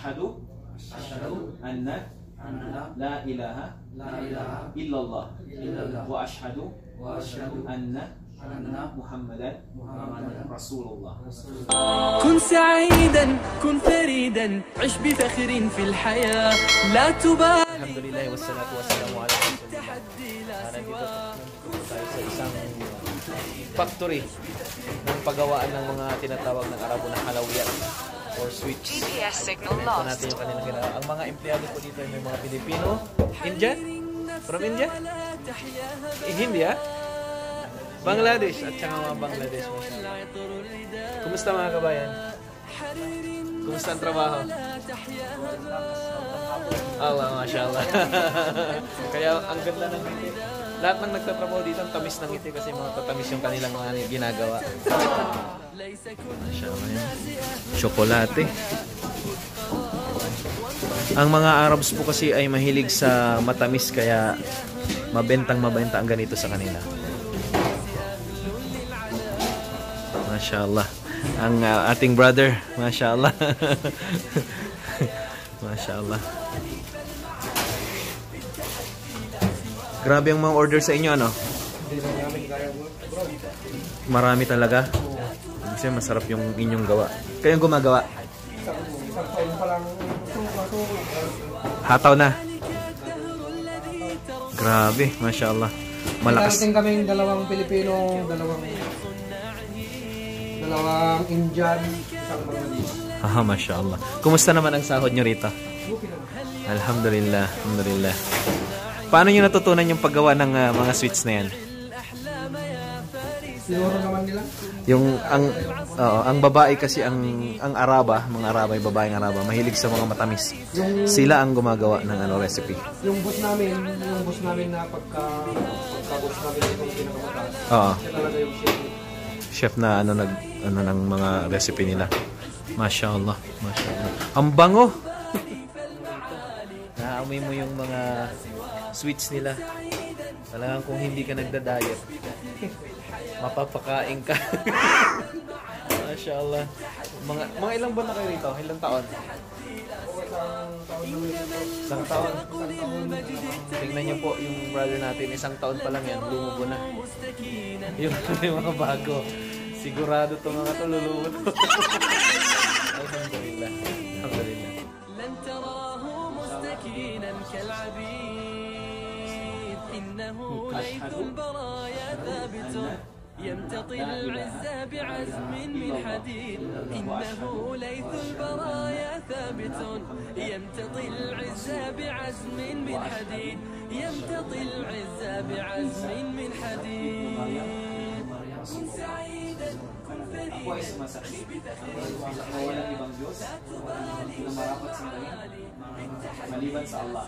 Ashhadu anna la ilaha illallah wa ashhadu anna Muhammadan Rasulullah. كن سعيدا كن فريدا عش بفخر في الحياة لا تبالي. Alhamdulillah wassalatu wassalamu ala rasulillah. Nandito tayo sa isang factory ng paggawaan ng mga tinatawag ng Arabo na halawiyat or switch. GPS signal Ito lost. natin yung kanilang ginagawa. Ang mga empleyado po dito ay may mga Pilipino, Indian, from India, India, Bangladesh at saka mga Bangladesh. Kumusta mga kabayan? Kumusta ang trabaho? Allah, mashallah. Kaya ang ganda ng ngiti. Lahat ng nagtatrabaho dito ang tamis ng ngiti kasi mga tatamis yung kanilang mga ginagawa. Mashallah yan. Tsokolate. Ang mga Arabs po kasi ay mahilig sa matamis kaya mabenta ang ganito sa kanila. Mashallah. Ang ating brother, mashallah. Mashallah. Grabe ang mga order sa inyo, ano? Marami talaga. Kasi masarap yung inyong gawa. Kayong gumagawa? Hataw na. Grabe, mashallah. Malakas. Meron kaming dalawang Pilipino, dalawang Indian, isang Bangladesh. Haha, mashallah. Kumusta naman ang sahod nyo rito? Alhamdulillah, alhamdulillah. Paano nyo natutunan yung paggawa ng mga sweets na yan? Siguro naman nila. Yung ang babae kasi ang Araba, mga Araba, yung babaeng Araba, mahilig sa mga matamis. Sila ang gumagawa ng recipe. Yung boss namin na pagka-boss namin itong pinakamataas. Oo. Siya talaga yung chef. Chef na ng mga recipe nila. Mashallah, mashallah. Ang bango. Naamoy mo yung mga sweets nila. Talagang kung hindi ka nagda-diet, mapapakain ka. Mashallah. Mga ilang buwan na kayo rito? Ilang taon? Isang taon. Tingnan niyo po yung brother natin, isang taon pa lang yan, lumubo na. Yung mga bago. Sigurado itong mga to lulubo. Alhamdulillah. Alhamdulillah. لن تراه مستكينا كالعبيد إنه ليث البرايا ثابت يمتطي العز بعزم من حديد إنه ليث البرايا ثابت يمتطي العز بعزم من حديد يمتطي العز بعزم من حديد كن سعيدا كن Ako ay sumasaksi na walang ibang Diyos na marapat sambahin maliban sa Allah.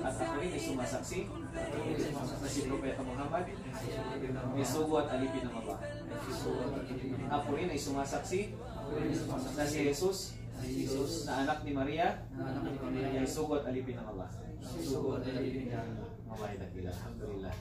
At ako rin ay sumasaksi na si Propeta Muhammad ay sugo at alipin ng Ama. Ako rin ay sumasaksi na si Jesus na anak ni Maria ay sugo at alipin ng Allah. Alhamdulillah.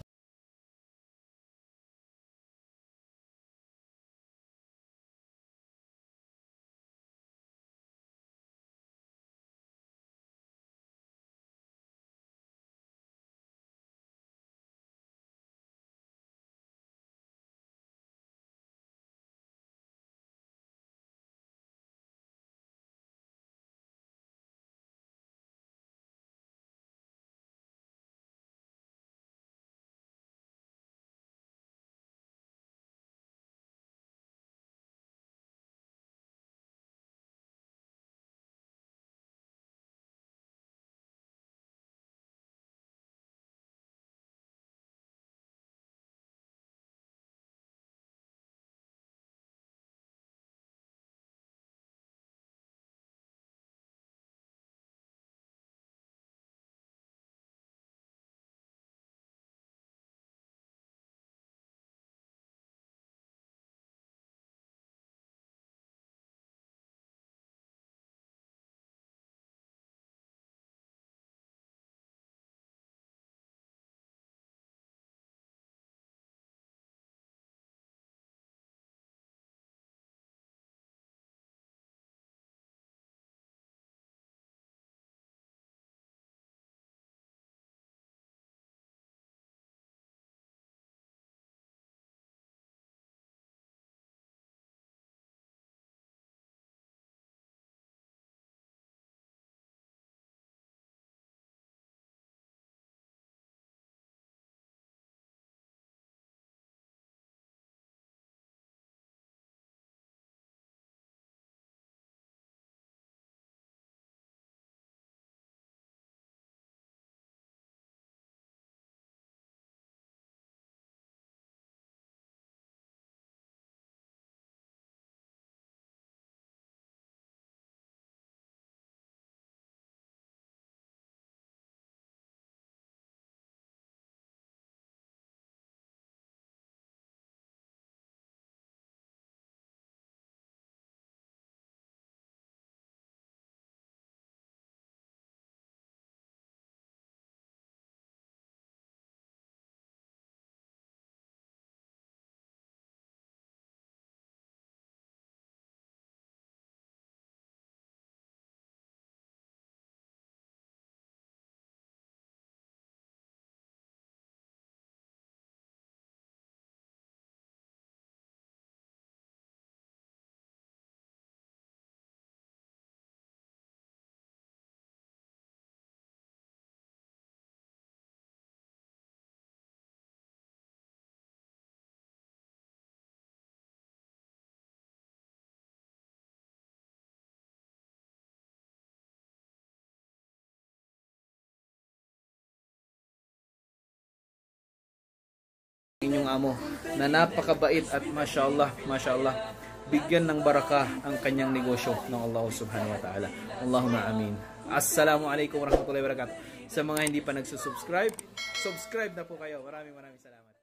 inyong amo na napakabait at mashallah, bigyan ng baraka ang kanyang negosyo ng Allah subhanahu wa ta'ala. Allahumma amin. Assalamualaikum warahmatullahi wabarakatuh. Sa mga hindi pa nagsusubscribe, subscribe na po kayo. Maraming salamat.